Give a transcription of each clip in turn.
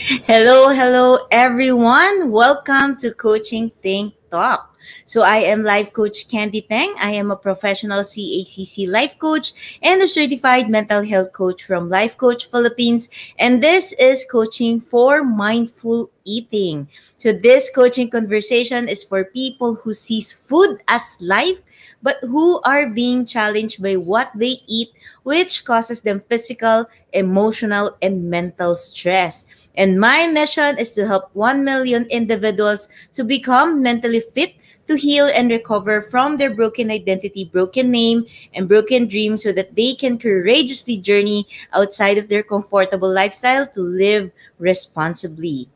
Hello, everyone. Welcome to Coaching Teng Talk. So I am Life Coach Candee Teng. I am a professional CACC life coach and a certified mental health coach from Life Coach Philippines. And this is coaching for mindful eating. So this coaching conversation is for people who sees food as life, but who are being challenged by what they eat, which causes them physical, emotional, and mental stress. And my mission is to help 1 million individuals to become mentally fit to heal and recover from their broken identity, broken name, and broken dreams so that they can courageously journey outside of their comfortable lifestyle to live responsibly.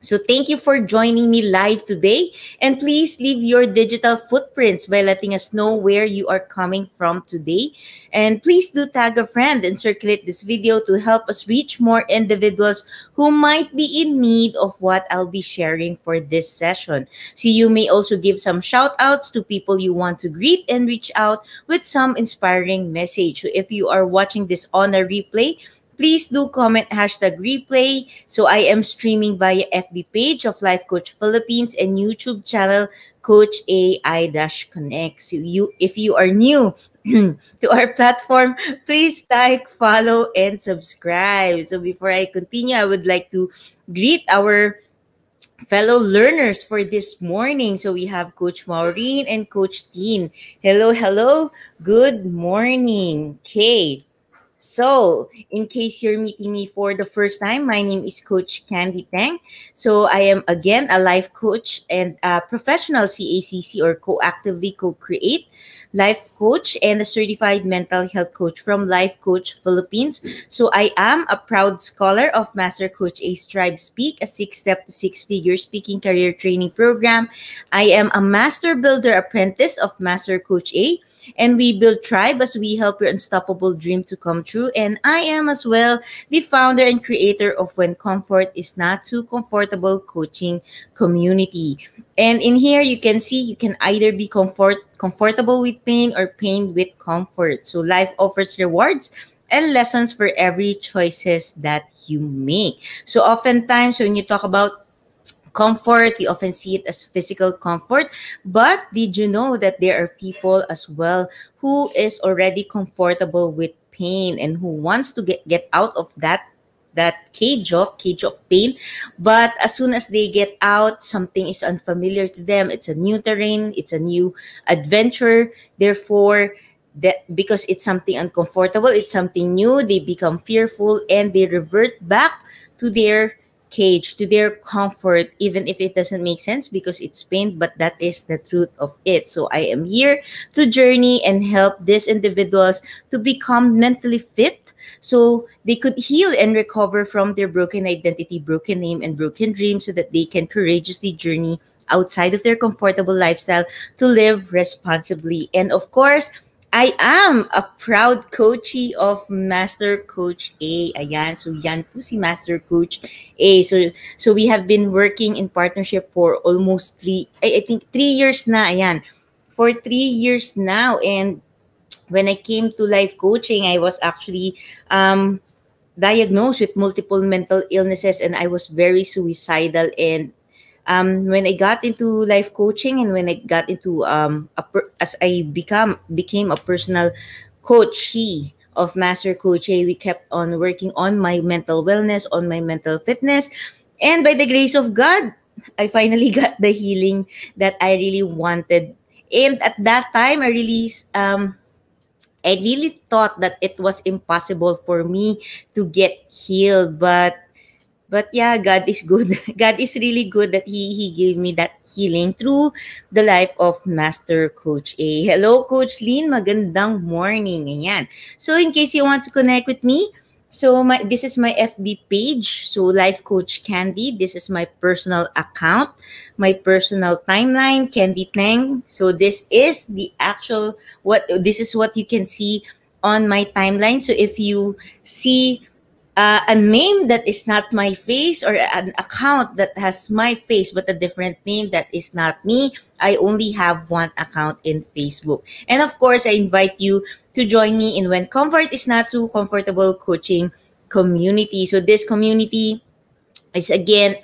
So thank you for joining me live today. And please leave your digital footprints by letting us know where you are coming from today. And please do tag a friend and circulate this video to help us reach more individuals who might be in need of what I'll be sharing for this session. So you may also give some shout outs to people you want to greet and reach out with some inspiring message. So if you are watching this on a replay, please do comment hashtag replay. So I am streaming via FB page of Life Coach Philippines and YouTube channel Coach AI-Connect. So if you are new to our platform, please like, follow, and subscribe. So before I continue, I would like to greet our fellow learners for this morning. So we have Coach Maureen and Coach Teen. Hello. Good morning. Okay. So, in case you're meeting me for the first time, my name is Coach Candee Teng. So, I am again a life coach and a professional CACC or co-actively co-create life coach and a certified mental health coach from Life Coach Philippines. So, I am a proud scholar of Master Coach A Strive Speak, a 6-step to 6-figure speaking career training program. I am a master builder apprentice of Master Coach A, and we build tribe as we help your unstoppable dream to come true. And I am as well the founder and creator of When Comfort is Not Too Comfortable coaching community. And in here, you can see you can either be comfortable with pain or pain with comfort. So life offers rewards and lessons for every choices that you make. So oftentimes when you talk about comfort, you often see it as physical comfort. But did you know that there are people as well who is already comfortable with pain and who wants to get out of that cage of pain, but as soon as they get out, something is unfamiliar to them. It's a new terrain, it's a new adventure. Therefore, that because it's something uncomfortable, it's something new, they become fearful and they revert back to their cage, to their comfort, even if it doesn't make sense because it's pain, but that is the truth of it. So I am here to journey and help these individuals to become mentally fit so they could heal and recover from their broken identity, broken name, and broken dreams so that they can courageously journey outside of their comfortable lifestyle to live responsibly. And of course, I am a proud coachee of Master Coach A. Ayan, so yan po si Master Coach A. So we have been working in partnership for almost I think 3 years na. Ayan, for 3 years now. And when I came to life coaching, I was actually diagnosed with multiple mental illnesses and I was very suicidal. And when I got into life coaching and when I got into as I became a personal coachee of Master Coach A, we kept on working on my mental wellness, on my mental fitness, and by the grace of God, I finally got the healing that I really wanted. And at that time, I really thought that it was impossible for me to get healed, but yeah, God is good. God is really good that He gave me that healing through the life of Master Coach A. Hello, Coach Lynn. Magandang morning. Ayan. So in case you want to connect with me, so this is my FB page. So Life Coach Candee. This is my personal account, my personal timeline, Candee Teng. So this is this is what you can see on my timeline. So if you see a name that is not my face or an account that has my face but a different name that is not me, I only have one account in Facebook. And of course, I invite you to join me in When Comfort is Not Too Comfortable coaching community. So this community is again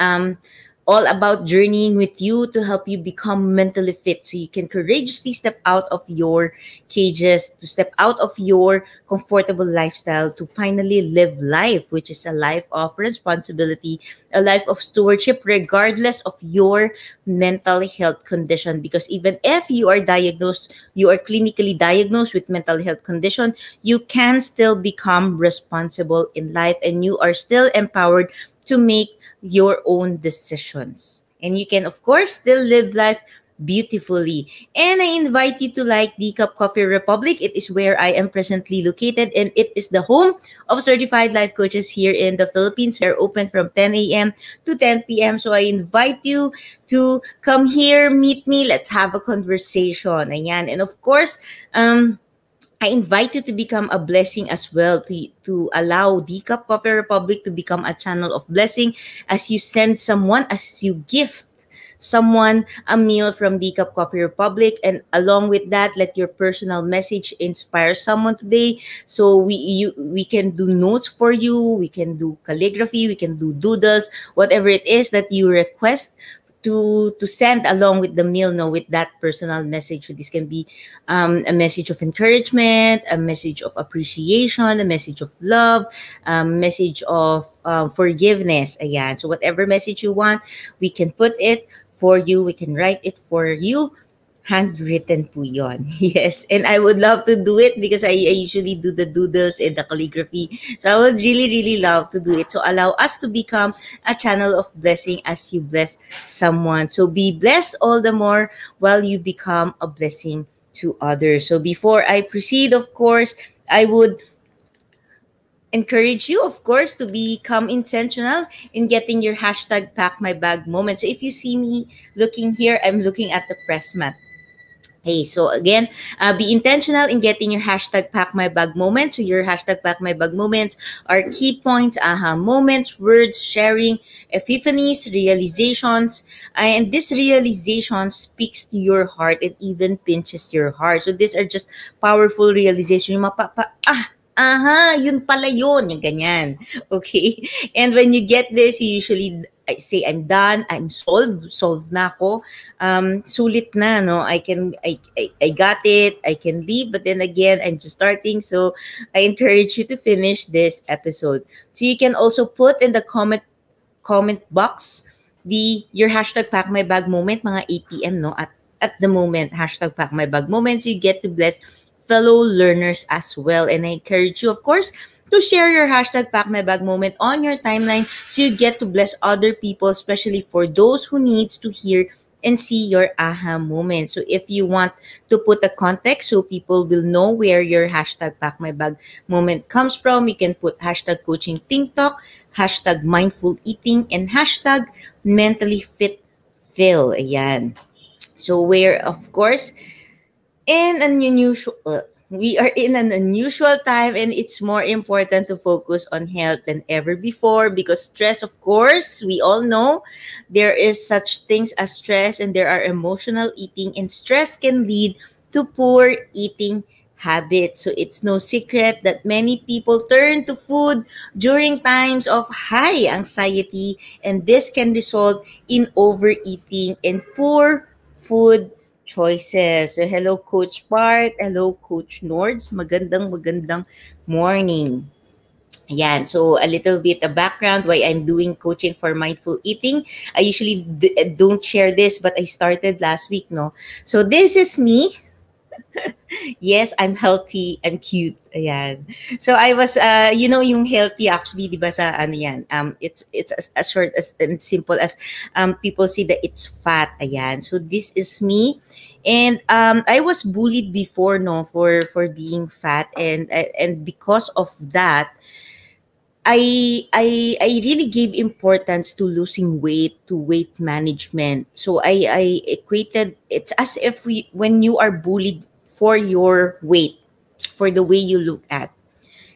all about journeying with you to help you become mentally fit so you can courageously step out of your cages, to step out of your comfortable lifestyle, to finally live life, which is a life of responsibility, a life of stewardship, regardless of your mental health condition. Because even if you are diagnosed, you are clinically diagnosed with mental health condition, you can still become responsible in life, and you are still empowered to make your own decisions. And you can, of course, still live life beautifully. And I invite you to like the Cup Coffee Republic. It is where I am presently located, and it is the home of certified life coaches here in the Philippines. We are open from 10 a.m. to 10 p.m. So I invite you to come here, meet me. Let's have a conversation. Ayan. And of course, I invite you to become a blessing as well, to allow the Cup Coffee Republic to become a channel of blessing as you send someone, as you gift someone a meal from the Cup Coffee Republic. And along with that, let your personal message inspire someone today. So we can do notes for you, we can do calligraphy, we can do doodles, whatever it is that you request to send along with the meal, no, with that personal message. So this can be a message of encouragement, a message of appreciation, a message of love, a message of forgiveness. Ayan. So whatever message you want, we can put it for you. We can write it for you. Handwritten po yon. Yes. And I would love to do it because I usually do the doodles and the calligraphy. So I would really, really love to do it. So allow us to become a channel of blessing as you bless someone. So be blessed all the more while you become a blessing to others. So before I proceed, of course, I would encourage you, of course, to become intentional in getting your hashtag pack my bag moment. So if you see me looking here, I'm looking at the press mat. Hey, so again, be intentional in getting your hashtag pack my bag moments. So your hashtag pack my bag moments are key points, aha moments, words, sharing, epiphanies, realizations. And this realization speaks to your heart and even pinches your heart. So these are just powerful realization. Yung aha, yun pala yun, yung ganyan. Okay? And when you get this, you usually say, I'm done, I'm solved na ako. Sulit na, no? I got it, I can leave, but then again, I'm just starting. So I encourage you to finish this episode. So you can also put in the comment box your hashtag pack my bag moment, mga ATM, no? At the moment, hashtag pack my bag moments, you get to bless fellow learners as well. And I encourage you, of course, to share your hashtag pack my bag moment on your timeline so you get to bless other people, especially for those who needs to hear and see your aha moment. So if you want to put a context so people will know where your hashtag pack my bag moment comes from, you can put hashtag coaching think talk, hashtag mindful eating, and hashtag mentally fit Phil. Ayan. So where, of course, in an unusual we are in an unusual time, and it's more important to focus on health than ever before, because stress, of course, we all know there is such things as stress, and there are emotional eating, and stress can lead to poor eating habits. So it's no secret that many people turn to food during times of high anxiety, and this can result in overeating and poor food choices. So hello Coach Bart, hello Coach Nords. Magandang morning. Ayan, so a little bit of background why I'm doing coaching for mindful eating. I usually don't share this, but I started last week, no? So this is me. Yes, I'm healthy, I'm cute. Ayan. So I was yung healthy actually, 'di ba sa ano yan? It's as short as and simple as people say that it's fat. Ayan. So this is me. And I was bullied before, no, for being fat, and because of that, I really gave importance to losing weight, to weight management. So I equated it's as if when you are bullied for your weight, for the way you look at.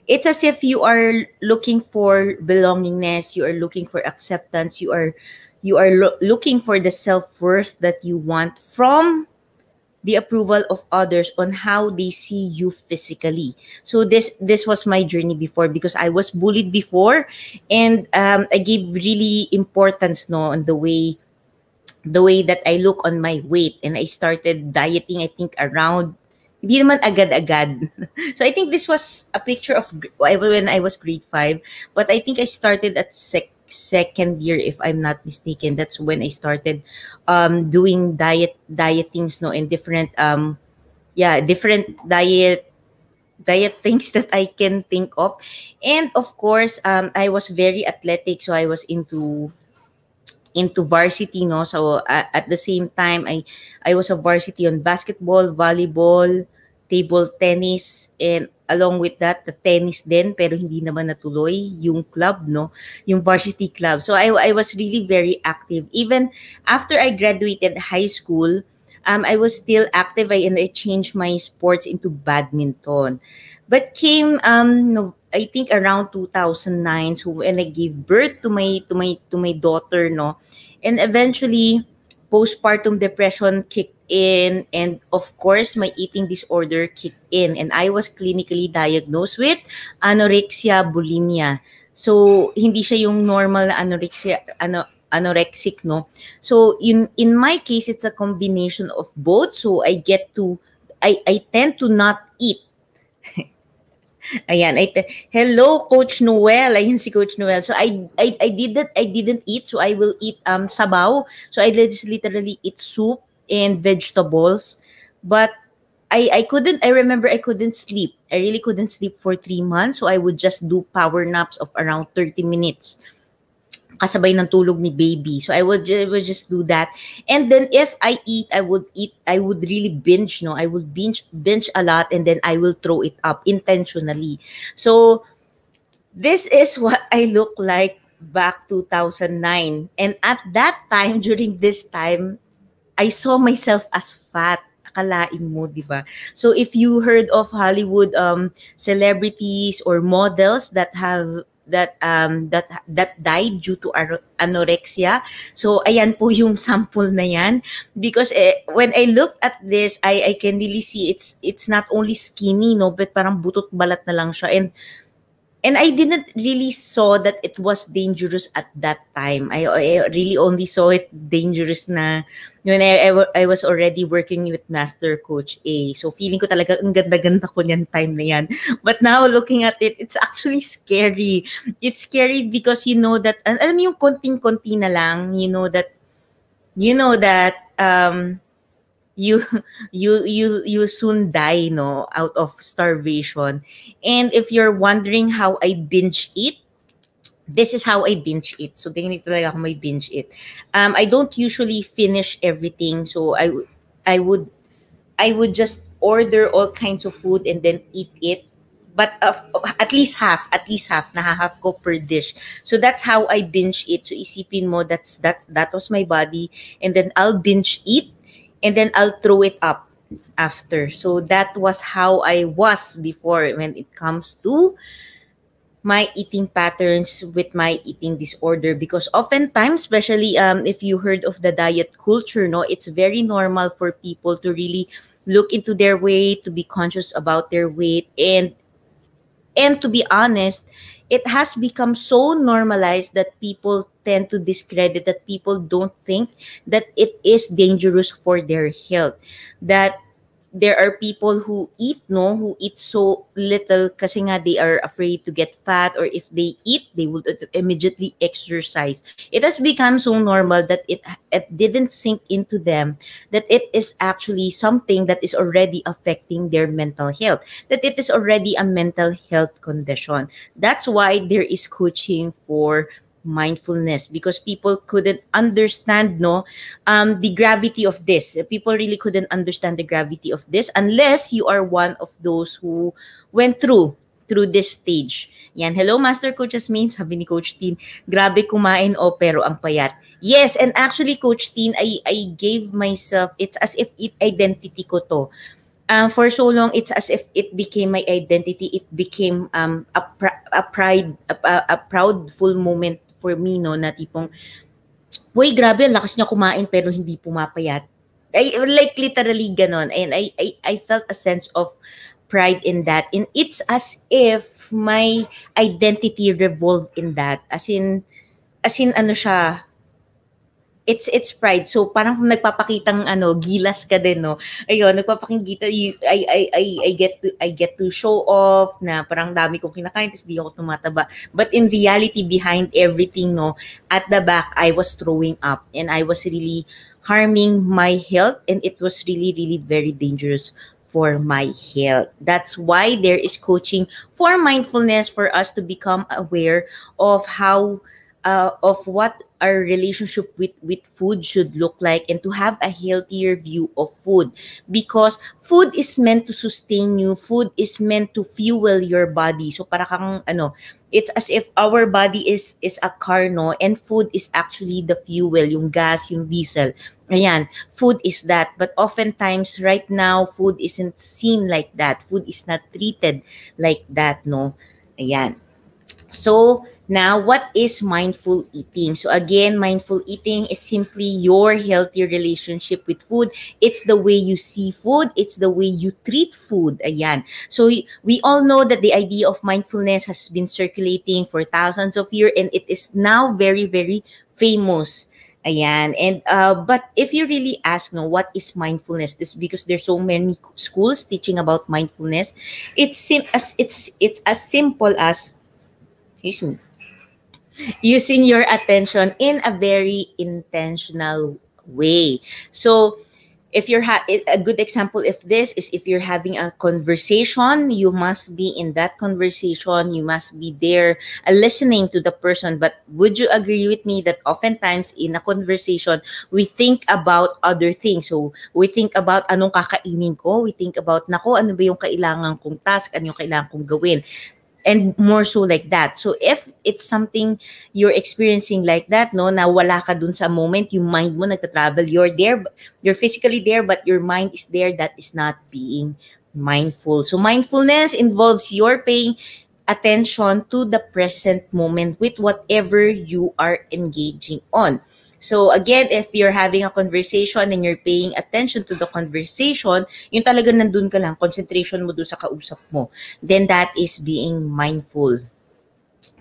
It's as if you are looking for belongingness, you are looking for acceptance, you are looking for the self-worth that you want from the approval of others on how they see you physically. So this was my journey before, because I was bullied before, and I gave really importance, no, on the way that I look on my weight, and I started dieting, I think around, hindi naman agad-agad. So I think this was a picture of when I was grade 5, but I think I started at second year, if I'm not mistaken. That's when I started doing dietings, no, and different different diet things that I can think of. And of course, I was very athletic, so I was into varsity, no. So at the same time, I was a varsity on basketball, volleyball, table tennis, and along with that the tennis din, pero hindi naman natuloy yung club, no, yung varsity club. So I was really very active even after I graduated high school. I was still active, and I changed my sports into badminton. But came no, I think around 2009, so when I gave birth to my daughter, no, and eventually postpartum depression kicked in, and of course my eating disorder kicked in, and I was clinically diagnosed with anorexia bulimia. So hindi siya yung normal na anorexic, no. So in my case, it's a combination of both. So I tend to not eat. Ayan, hello Coach Noel. Ayun si Coach Noel. So I didn't eat, so I will eat sabaw. So I just literally eat soup and vegetables. But I remember I couldn't sleep. I really couldn't sleep for 3 months. So I would just do power naps of around 30 minutes, kasabay ng tulog ni baby. So I would just do that. And then if I would really binge, no. I would binge a lot, and then I will throw it up intentionally. So this is what I look like back 2009. And at that time, during this time, I saw myself as fat. Akalain mo, di ba? So if you heard of Hollywood celebrities or models that died due to anorexia, so ayan po yung sample na yan. Because when I looked at this, I can really see it's not only skinny, no, but parang butot balat na lang siya. And I didn't really saw that it was dangerous at that time. I really only saw it dangerous na when I was already working with Master Coach A. So feeling ko talaga ang ganda-ganda ko niyan time na yan. But now looking at it, it's actually scary. It's scary because you know that, alam mo yung konting-konti na lang, you know that you you soon die, no, out of starvation. And if you're wondering how I binge eat, this is how I binge eat. So ganyan talaga ako may binge eat. I don't usually finish everything. So I would just order all kinds of food and then eat it. But at least half, nahahalf ko per dish. So that's how I binge eat. So isipin mo, that was my body, and then I'll binge eat, and then I'll throw it up after. So that was how I was before when it comes to my eating patterns with my eating disorder. Because oftentimes, especially if you heard of the diet culture, no, it's very normal for people to really look into their weight, to be conscious about their weight, and to be honest, it has become so normalized that people tend to discredit, that people don't think that it is dangerous for their health. That there are people who eat, no, who eat so little kasi nga they are afraid to get fat, or if they eat, they will immediately exercise. It has become so normal that it didn't sink into them that it is actually something that is already affecting their mental health, that it is already a mental health condition. That's why there is coaching for mindfulness, because people couldn't understand, no, the gravity of this. People really couldn't understand the gravity of this unless you are one of those who went through this stage. Yan. Hello, Master Coach Jasmine. Sabi ni Coach Teen, grabe kumain pero ang payat. Yes, and actually, Coach Teen, I gave myself, it's as if it identity ko to. For so long, it's as if it became my identity. It became a proudful moment for me, no, na tipong, uy, grabe, ang lakas niya kumain pero hindi pumapayat. like literally ganon. And I felt a sense of pride in that. And it's as if my identity revolved in that. As in ano siya, it's pride. So parang kung nagpapakitang gilas ka din, no. Ayun, nagpapakita I get to show off na parang dami kong kinakain tapos di ako tumataba. But in reality, behind everything, no, at the back I was throwing up and I was really harming my health, and it was really really very dangerous for my health. That's why there is coaching for mindfulness, for us to become aware of how of what our relationship with food should look like, and to have a healthier view of food, because food is meant to sustain you, food is meant to fuel your body. So para kang it's as if our body is a car, no, and food is actually the fuel, yung gas, yung diesel. Ayan, food is that. But oftentimes right now, food isn't seen like that, food is not treated like that, no. Ayan. So, now, what is mindful eating? So, again, mindful eating is simply your healthy relationship with food. It's the way you see food. It's the way you treat food. Ayan. So, we all know that the idea of mindfulness has been circulating for thousands of years, and it is now very, very famous. Ayan. And but if you really ask, no, what is mindfulness? This because there's so many schools teaching about mindfulness. It's as simple as, excuse me, using your attention in a very intentional way. So, if you're a good example of this is if you're having a conversation, you must be in that conversation, you must be there listening to the person. But would you agree with me that oftentimes in a conversation, we think about other things? So we think about anong kakainin ko, we think about nako, ano ba yung kailangan kong task, ano yung kailangan kong gawin, and more so like that. So if it's something you're experiencing like that, no, na wala ka dun sa moment, yung mind mo nagta-travel, you're there, you're physically there, but your mind is there, that is not being mindful. So mindfulness involves your paying attention to the present moment with whatever you are engaging on. So again, if you're having a conversation and you're paying attention to the conversation, yung talaga nandun ka lang, concentration mo dun sa kausap mo, then that is being mindful.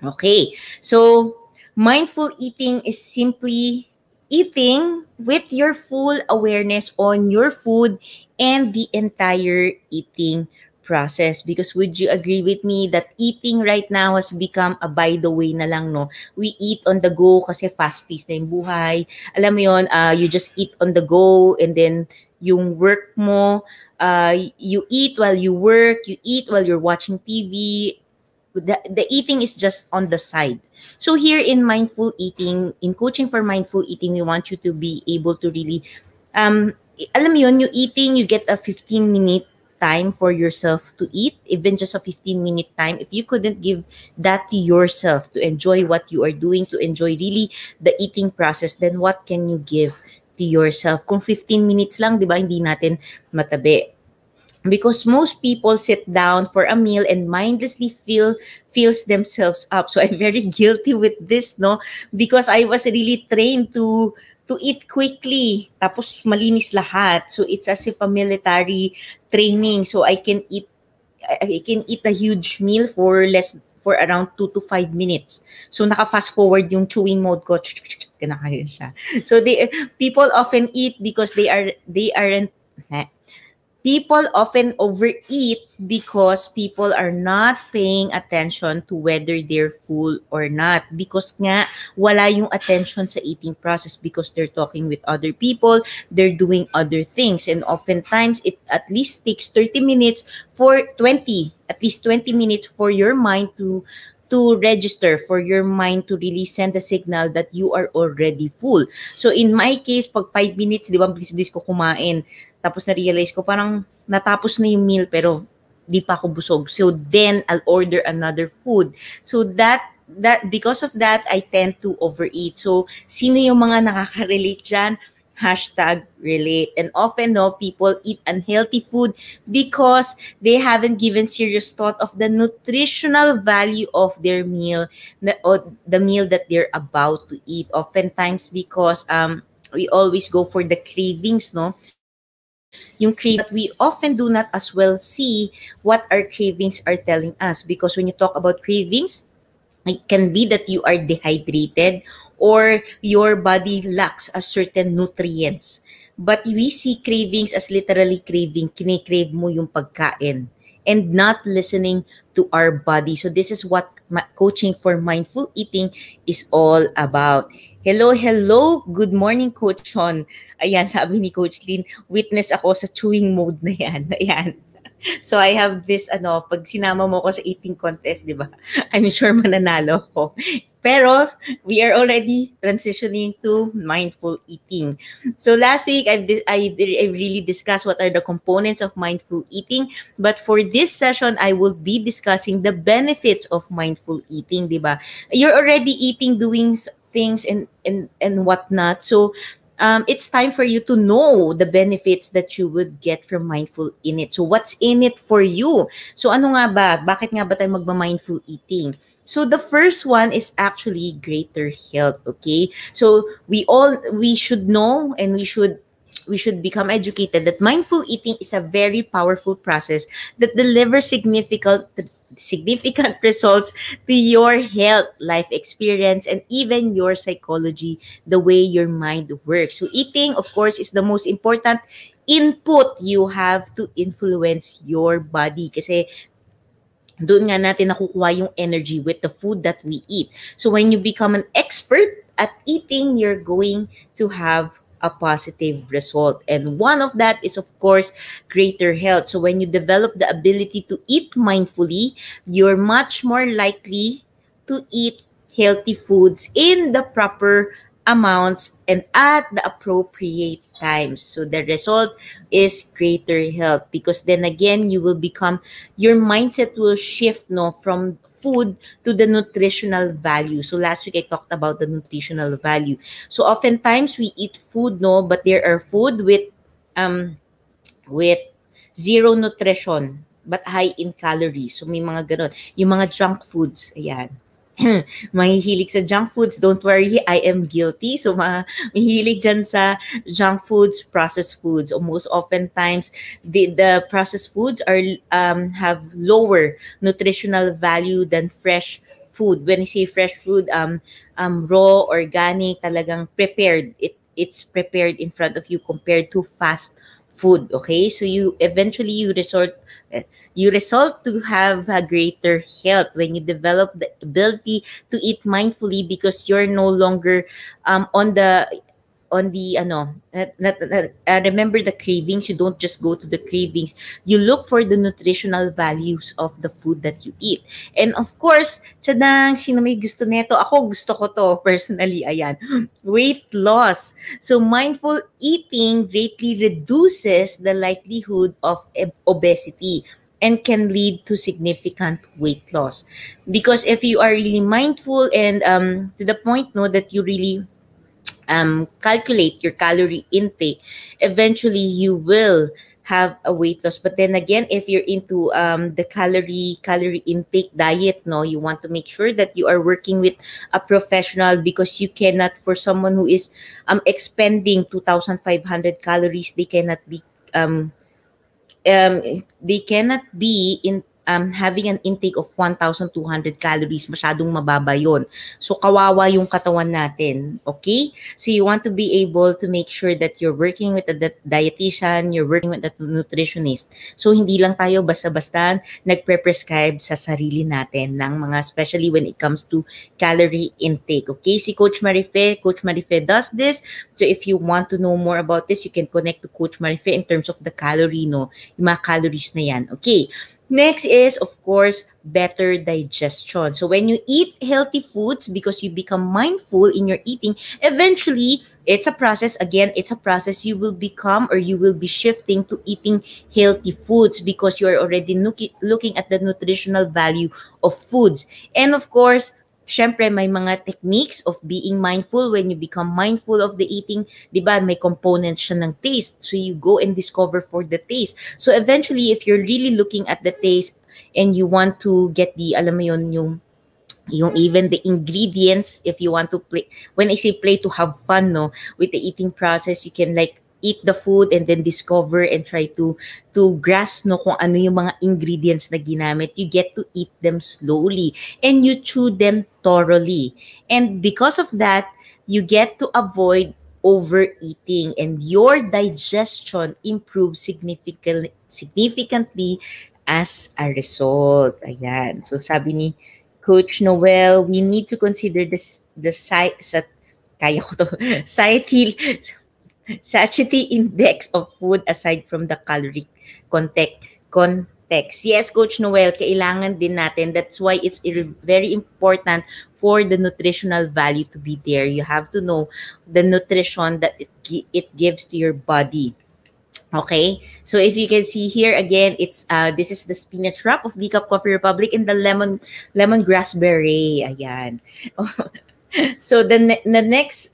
Okay, so mindful eating is simply eating with your full awareness on your food and the entire eating process. Because would you agree with me that eating right now has become a by the way na lang, no? We eat on the go kasi fast-paced na yung buhay. Alam mo yun, you just eat on the go, and then yung work mo, you eat while you work, you eat while you're watching TV. The eating is just on the side. So here in mindful eating, in coaching for mindful eating, we want you to be able to really, alam mo yun, you eating, you get a 15-minute time for yourself to eat, even just a 15-minute time. If you couldn't give that to yourself, to enjoy what you are doing, to enjoy really the eating process, then what can you give to yourself? Kung 15 minutes lang, di ba, hindi natin matabi. Because most people sit down for a meal and mindlessly fills themselves up. So I'm very guilty with this, no? Because I was really trained to eat quickly. Tapos malinis lahat. So it's as if a military training. So I can eat a huge meal for around 2 to 5 minutes. So naka-fast forward yung chewing mode ko. Kinakain siya. So people often eat because they aren't people often overeat because people are not paying attention to whether they're full or not. Because nga, wala yung attention sa eating process because they're talking with other people, they're doing other things. And oftentimes, it at least takes 30 minutes at least 20 minutes for your mind to register, for your mind to really send a signal that you are already full. So in my case, pag 5 minutes, di ba, bilis-bilis ko kumain. Tapos na-realize ko, parang natapos na yung meal pero di pa ako busog. So then, I'll order another food. So that because of that, I tend to overeat. So, sino yung mga nakaka-relate dyan? #relate. And often, no, people eat unhealthy food because they haven't given serious thought of the nutritional value of their meal, the meal that they're about to eat. Oftentimes because we always go for the cravings, no? yung craving, but we often do not as well see what our cravings are telling us. Because when you talk about cravings, it can be that you are dehydrated or your body lacks a certain nutrients. But we see cravings as literally craving. Kinikrave mo yung pagkain and not listening to our body. So this is what coaching for mindful eating is all about. Hello, hello. Good morning, Coach Sean. Ayan, sabi ni Coach Lynn, witness ako sa chewing mode na yan. Ayan. So I have this pag sinama mo ko sa eating contest, 'di ba? I'm sure mananalo ako. Pero we are already transitioning to mindful eating. So last week I really discussed what are the components of mindful eating, but for this session I will be discussing the benefits of mindful eating, 'di ba? You're already eating, doing things and whatnot. So it's time for you to know the benefits that you would get from mindful in it. So what's in it for you? So ano nga ba? Bakit nga ba tayo magma-mindful eating? So the first one is actually greater health, okay? So we should know, and we should become educated that mindful eating is a very powerful process that delivers significant results to your health, life experience, and even your psychology, the way your mind works. So eating, of course, is the most important input you have to influence your body. Kasi doon nga natin nakukuha yung energy with the food that we eat. So when you become an expert at eating, you're going to have a positive result. And one of that is, of course, greater health. So when you develop the ability to eat mindfully, you're much more likely to eat healthy foods in the proper amounts and at the appropriate times. So the result is greater health, because then again, you will become, your mindset will shift from food to the nutritional value. So last week I talked about the nutritional value. So oftentimes we eat food, but there are food with zero nutrition but high in calories. So may mga ganon. Yung mga junk foods, ayan. Mahihilig sa junk foods, don't worry, I am guilty. So mahihilig dyan sa junk foods, processed foods. Or most oftentimes, the processed foods have lower nutritional value than fresh food. When I say fresh food, raw, organic, talagang prepared. It's prepared in front of you compared to fast food. Okay, so you eventually you result to have a greater health when you develop the ability to eat mindfully, because you're no longer on the remember the cravings. You don't just go to the cravings, you look for the nutritional values of the food that you eat. And of course, tsadang, sino may gusto neto? Ako gusto ko to personally. Ayan, weight loss. So mindful eating greatly reduces the likelihood of obesity and can lead to significant weight loss. Because if you are really mindful and to the point that you really calculate your calorie intake, eventually you will have a weight loss. But then again, if you're into the calorie intake diet, you want to make sure that you are working with a professional, because you cannot, for someone who is expending 2,500 calories, they cannot be in having an intake of 1,200 calories. Masyadong mababa yon. So, kawawa yung katawan natin. Okay? So, you want to be able to make sure that you're working with a dietitian, you're working with a nutritionist. So, hindi lang tayo basta-basta nagpe-prescribe sa sarili natin ng mga, especially when it comes to calorie intake. Okay? Si Coach Marife does this. So, if you want to know more about this, you can connect to Coach Marife in terms of the calorie, yung mga calories na yan. Okay? Next is, of course, better digestion. So when you eat healthy foods, because you become mindful in your eating, eventually, it's a process. Again, it's a process. You will become, or you will be shifting to eating healthy foods, because you are already looking at the nutritional value of foods. And of course, syempre, may mga techniques of being mindful. When you become mindful of the eating, di ba, may components siya ng taste. So you go and discover for the taste. So eventually, if you're really looking at the taste and you want to get the, alam mo yun, yung even the ingredients, if you want to play, when I say play, to have fun, with the eating process, you can like eat the food and then discover and try to grasp no kung ano yung mga ingredients na ginamit. You get to eat them slowly and you chew them thoroughly. And because of that, you get to avoid overeating and your digestion improves significantly as a result. Ayan. So sabi ni Coach Noel, we need to consider the kaya ko to, satiety index of food aside from the calorie context. Yes, Coach Noel, kailangan din natin. That's why it's very important for the nutritional value to be there. You have to know the nutrition that it gives to your body. Okay, so if you can see here again, it's this is the spinach wrap of Decaf Coffee Republic and the lemongrass berry. Ayan. So the next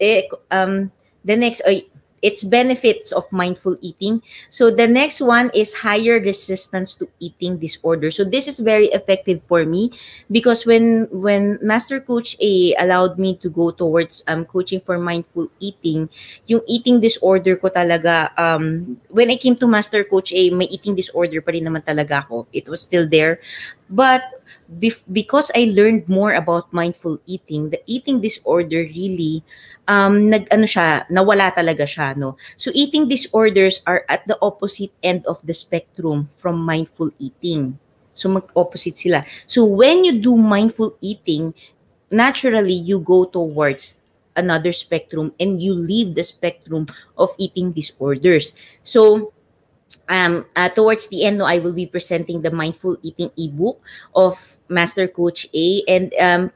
its benefits of mindful eating. So the next one is higher resistance to eating disorder. So this is very effective for me because when Master Coach A allowed me to go towards coaching for mindful eating, yung eating disorder ko talaga when I came to Master Coach A, may eating disorder pa rin naman talaga ako. It was still there. But because I learned more about mindful eating, the eating disorder really nawala talaga siya, no? So eating disorders are at the opposite end of the spectrum from mindful eating. So mag-opposite sila. So when you do mindful eating, naturally you go towards another spectrum and you leave the spectrum of eating disorders. So towards the end, no, I will be presenting the mindful eating ebook of Master Coach A, and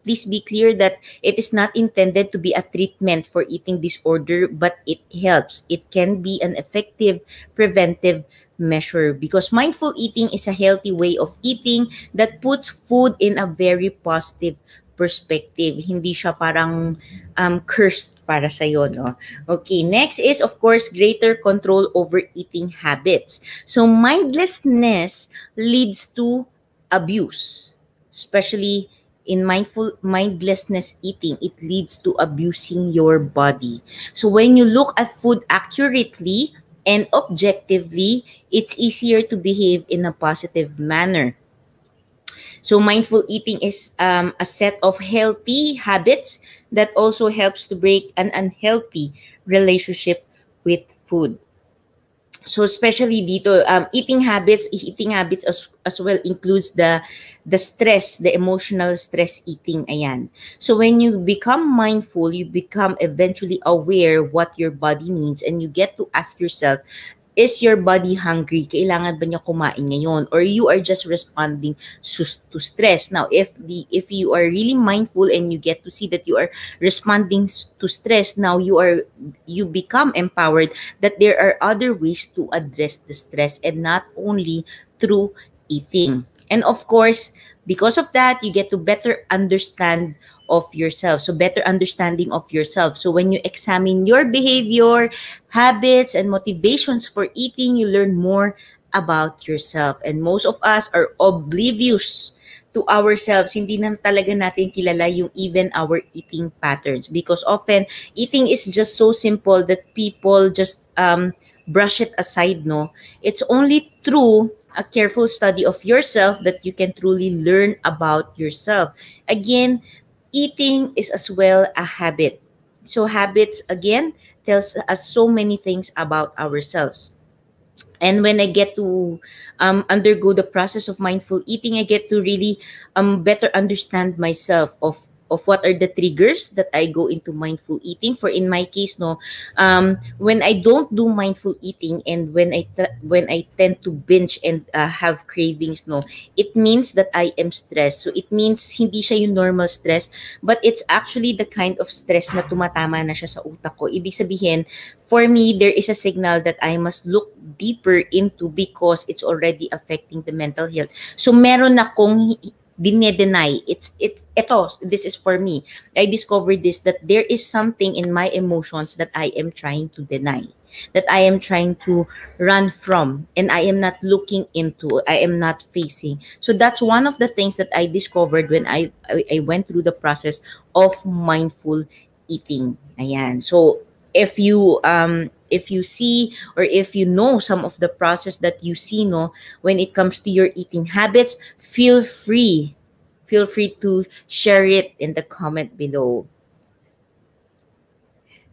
please be clear that it is not intended to be a treatment for eating disorder, but it helps. It can be an effective preventive measure because mindful eating is a healthy way of eating that puts food in a very positive perspective. Hindi siya parang cursed para sa'yo, no? Okay, next is, of course, greater control over eating habits. So, mindlessness leads to abuse, especially in mindlessness eating. It leads to abusing your body. So, when you look at food accurately and objectively, it's easier to behave in a positive manner. So mindful eating is a set of healthy habits that also helps to break an unhealthy relationship with food. So especially dito, eating habits as well includes the stress, the emotional stress eating. Ayan. So when you become mindful, you become eventually aware what your body needs, and you get to ask yourself, is your body hungry? Kailangan ba niya kumain ngayon? Or you are just responding to stress? Now, if you are really mindful and you get to see that you are responding to stress, now you become empowered that there are other ways to address the stress and not only through eating. And of course, because of that, you get to better understand of yourself. So better understanding of yourself. So when you examine your behavior, habits, and motivations for eating, you learn more about yourself. And most of us are oblivious to ourselves. Hindi na talaga natin kilala yung even our eating patterns because often eating is just so simple that people just brush it aside, no? It's only through a careful study of yourself that you can truly learn about yourself. Again, eating is as well a habit. So habits, again, tells us so many things about ourselves. And when I get to undergo the process of mindful eating, I get to really better understand myself of what are the triggers that I go into mindful eating. For in my case, no, when I don't do mindful eating and when I tend to binge and have cravings, no, it means that I am stressed. So it means hindi siya yung normal stress, but it's actually the kind of stress na tumatama na siya sa utak ko. Ibig sabihin, for me, there is a signal that I must look deeper into because it's already affecting the mental health. So meron akong deny. This is for me. I discovered this, that there is something in my emotions that I am trying to deny, that I am trying to run from, and I am not looking into, I am not facing. So that's one of the things that I discovered when I went through the process of mindful eating. Ayan. So if if you see or if you know some of the process that you see, no, when it comes to your eating habits, feel free to share it in the comment below.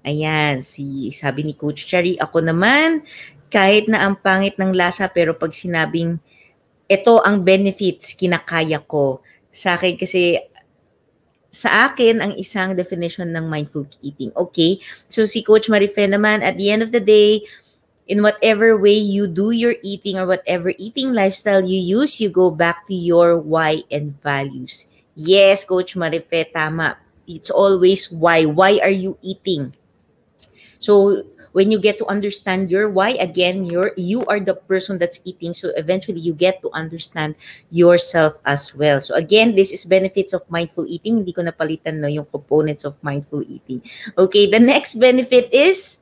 Ayan, sabi ni Coach Cherry, ako naman, kahit na ang pangit ng lasa, pero pag sinabing, ito ang benefits, kinakaya ko. Sa akin kasi, sa akin, ang isang definition ng mindful eating. Okay? So, si Coach Marife naman, at the end of the day, in whatever way you do your eating or whatever eating lifestyle you use, you go back to your why and values. Yes, Coach Marife, tama. It's always why. Why are you eating? So when you get to understand your why, again, you are the person that's eating. So eventually you get to understand yourself as well. So again, this is benefits of mindful eating. Hindi ko napalitan no yung components of mindful eating. Okay, the next benefit is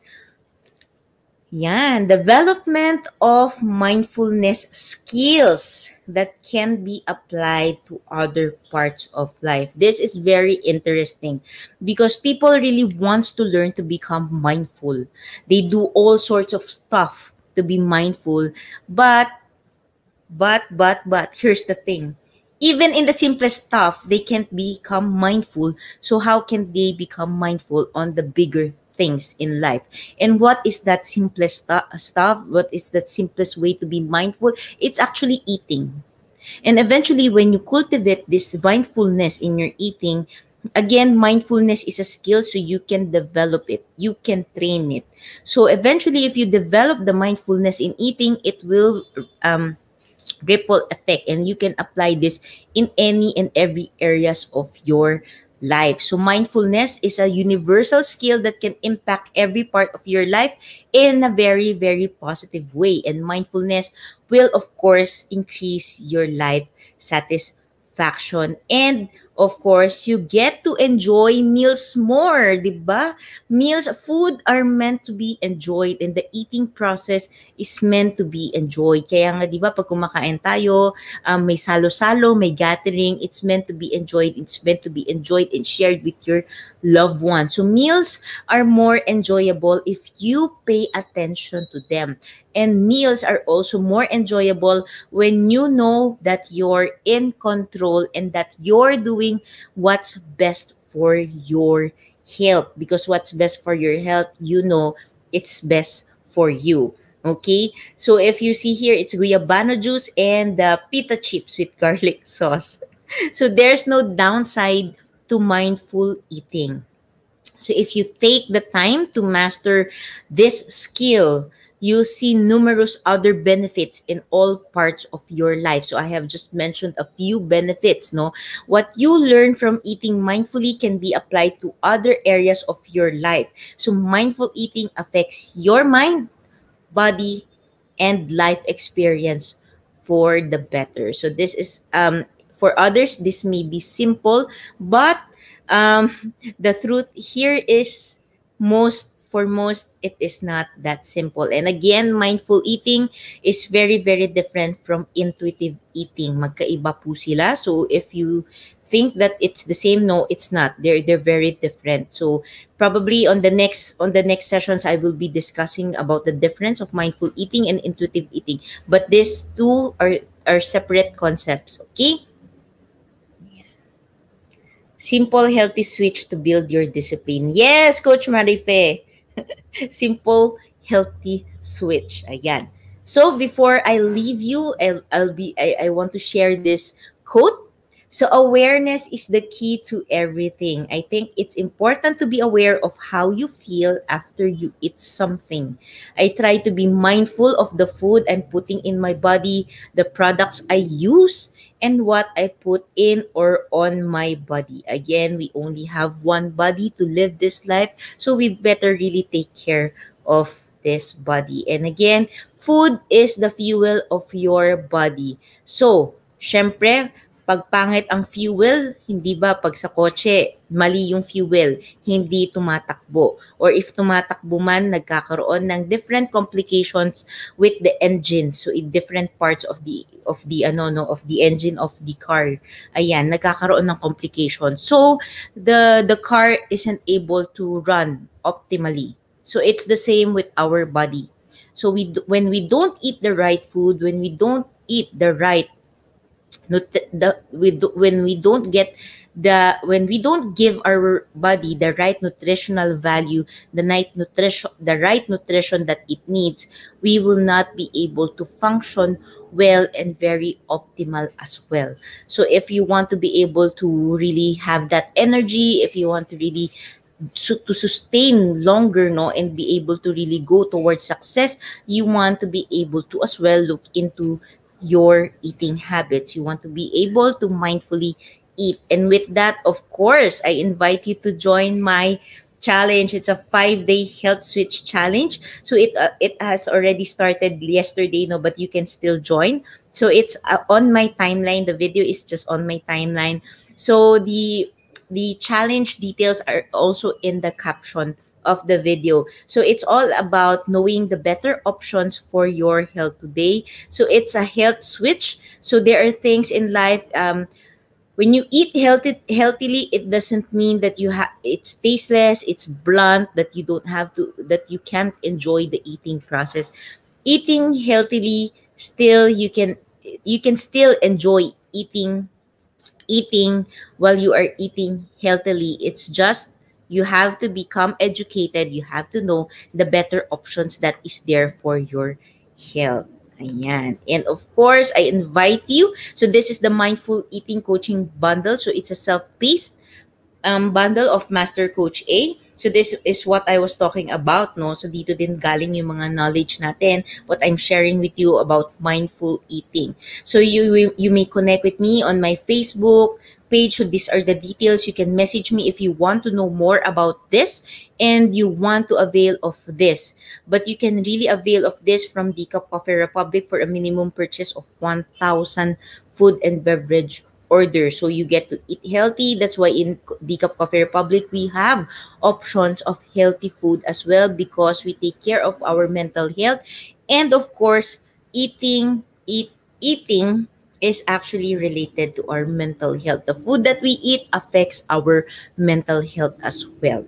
development of mindfulness skills that can be applied to other parts of life. This is very interesting because people really wants to learn to become mindful. They do all sorts of stuff to be mindful, but here's the thing. Even in the simplest stuff, they can't become mindful. So how can they become mindful on the bigger things in life? And what is that simplest stuff? What is that simplest way to be mindful? It's actually eating. And eventually, when you cultivate this mindfulness in your eating, again, mindfulness is a skill, so you can develop it. You can train it. So eventually, if you develop the mindfulness in eating, it will ripple effect, and you can apply this in any and every areas of your life. So mindfulness is a universal skill that can impact every part of your life in a very, very positive way. And mindfulness will, of course, increase your life satisfaction. And of course, you get to enjoy meals more, di ba? Food are meant to be enjoyed, and the eating process is meant to be enjoyed. Kaya nga, di ba, pag kumakain tayo, may salo-salo, may gathering, it's meant to be enjoyed. It's meant to be enjoyed and shared with your loved ones. So meals are more enjoyable if you pay attention to them. And meals are also more enjoyable when you know that you're in control and that you're doing what's best for your health. Because what's best for your health, you know it's best for you. Okay? So if you see here, it's guayabano juice and pita chips with garlic sauce. So there's no downside to mindful eating. So if you take the time to master this skill, you'll see numerous other benefits in all parts of your life. So I have just mentioned a few benefits, no? What you learn from eating mindfully can be applied to other areas of your life. So mindful eating affects your mind, body, and life experience for the better. So this is for others, this may be simple, but the truth here is most it is not that simple. And again, mindful eating is very, very different from intuitive eating. Magkaiba po sila. So if you think that it's the same, no, it's not. They're very different. So probably on the next sessions, I will be discussing about the difference of mindful eating and intuitive eating. But these two are separate concepts. Okay. Simple, healthy switch to build your discipline. Yes, Coach Marife. Simple, healthy switch. Ayan. So before I leave you, I want to share this quote. So awareness is the key to everything. I think it's important to be aware of how you feel after you eat something. I try to be mindful of the food I'm putting in my body, the products I use, and what I put in or on my body. Again, we only have one body to live this life, so we better really take care of this body. And again, food is the fuel of your body. So, syempre, pag pangit ang fuel, hindi ba pag sa kotse, mali yung fuel, hindi tumatakbo. Or if tumatakbo man, nagkakaroon ng different complications with the engine. So in different parts of the engine of the car. Ayan, nagkakaroon ng complications. So the car isn't able to run optimally. So it's the same with our body. So when we don't eat the right food, when we don't eat the right when we don't get when we don't give our body the right nutritional value, the right nutrition that it needs, we will not be able to function well and very optimal as well. So if you want to be able to really have that energy, if you want to really to sustain longer, no, and be able to really go towards success, you want to be able to as well look into your eating habits. You want to be able to mindfully eat. And with that, of course, I invite you to join my challenge. It's a 5-day health switch challenge. So it has already started yesterday, no, but you can still join. So it's on my timeline. The video is just on my timeline. So the challenge details are also in the caption of the video. So it's all about knowing the better options for your health today. So it's a health switch. So there are things in life, when you eat healthily, it doesn't mean that it's tasteless, it's blunt, that you don't have to, that you can't enjoy the eating process. Eating healthily, still you can still enjoy eating while you are eating healthily. It's just you have to become educated. You have to know the better options that is there for your health. Ayan. And of course, I invite you. So this is the Mindful Eating Coaching Bundle. So it's a self-paced bundle of Master Coach A. So this is what I was talking about, no? So dito din galing yung mga knowledge natin, what I'm sharing with you about mindful eating. So you may connect with me on my Facebook page. So these are the details. You can message me if you want to know more about this and you want to avail of this. But you can really avail of this from Decaf Coffee Republic for a minimum purchase of 1,000 food and beverage order. So you get to eat healthy. That's why in Decaf Coffee Republic, we have options of healthy food as well, because we take care of our mental health. And of course, eating is actually related to our mental health. The food that we eat affects our mental health as well.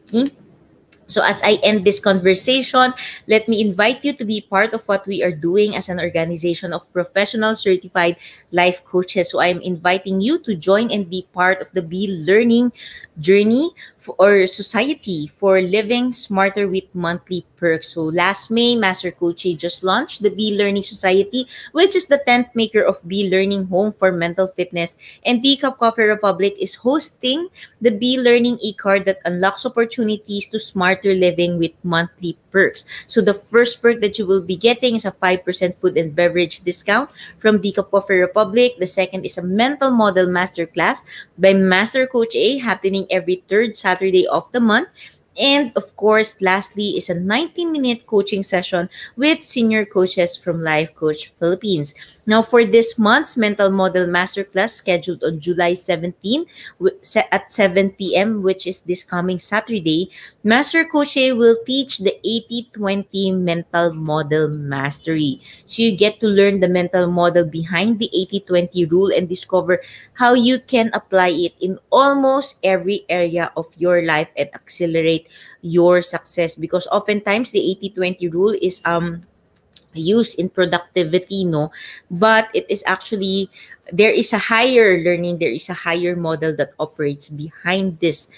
Okay? So as I end this conversation, let me invite you to be part of what we are doing as an organization of professional certified life coaches. So I'm inviting you to join and be part of the Be Learning journey or society for living smarter with monthly perks. So last May, Master Coach just launched the Be Learning Society, which is the 10th maker of Be Learning Home for Mental Fitness. And Decaf Coffee Republic is hosting the Be Learning e-card that unlocks opportunities to smarter living with monthly perks. So the first perk that you will be getting is a 5% food and beverage discount from Decaf Coffee Republic. The second is a mental model masterclass by Master Coach A, happening every third Saturday of the month. And of course, lastly is a 90-minute coaching session with senior coaches from Life Coach Philippines. Now, for this month's Mental Model Masterclass scheduled on July 17 at 7 p.m., which is this coming Saturday, Master Coach A will teach the 80-20 Mental Model Mastery. So you get to learn the mental model behind the 80-20 rule and discover how you can apply it in almost every area of your life and accelerate your success, because oftentimes the 80-20 rule is used in productivity, no, but it is actually, there is a higher learning, there is a higher model that operates behind this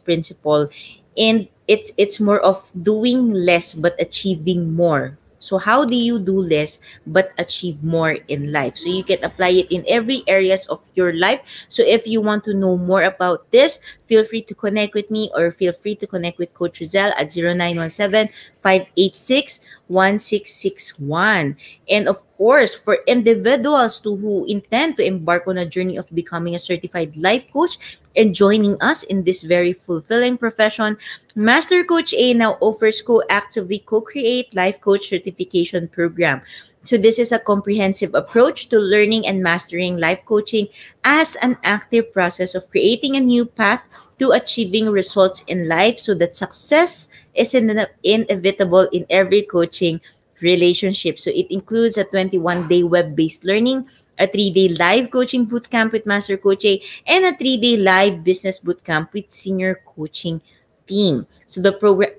principle, and it's more of doing less but achieving more. So how do you do less but achieve more in life? So you can apply it in every areas of your life. So if you want to know more about this, feel free to connect with me, or feel free to connect with Coach Rizal at 0917-586-1661. And of course, for individuals who intend to embark on a journey of becoming a certified life coach and joining us in this very fulfilling profession, Master Coach A now offers co-actively co-create life coach certification program. So this is a comprehensive approach to learning and mastering life coaching as an active process of creating a new path to achieving results in life, so that success is inevitable in every coaching relationship. So it includes a 21-day web-based learning, a 3-day live coaching bootcamp with Master Coach A, and a 3-day live business bootcamp with senior coaching team. So the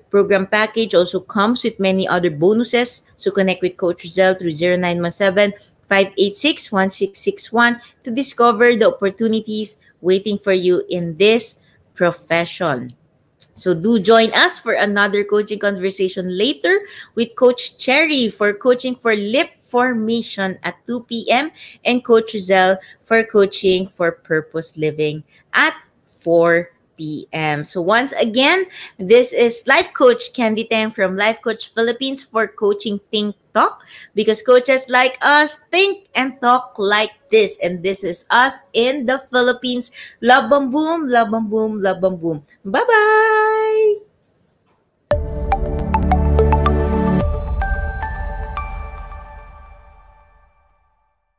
program package also comes with many other bonuses. So connect with Coach Rizal through 0917-586-1661 to discover the opportunities waiting for you in this profession. So do join us for another coaching conversation later with Coach Cherry for coaching for lip formation at 2 p.m. and Coach Rizal for coaching for purpose living at 4 p.m. So once again, this is Life Coach Candy Teng from Life Coach Philippines for Coaching Think Talk, because coaches like us think and talk like this, and this is us in the Philippines. Love, boom, boom, love, boom, boom, love, boom, boom. Bye-bye!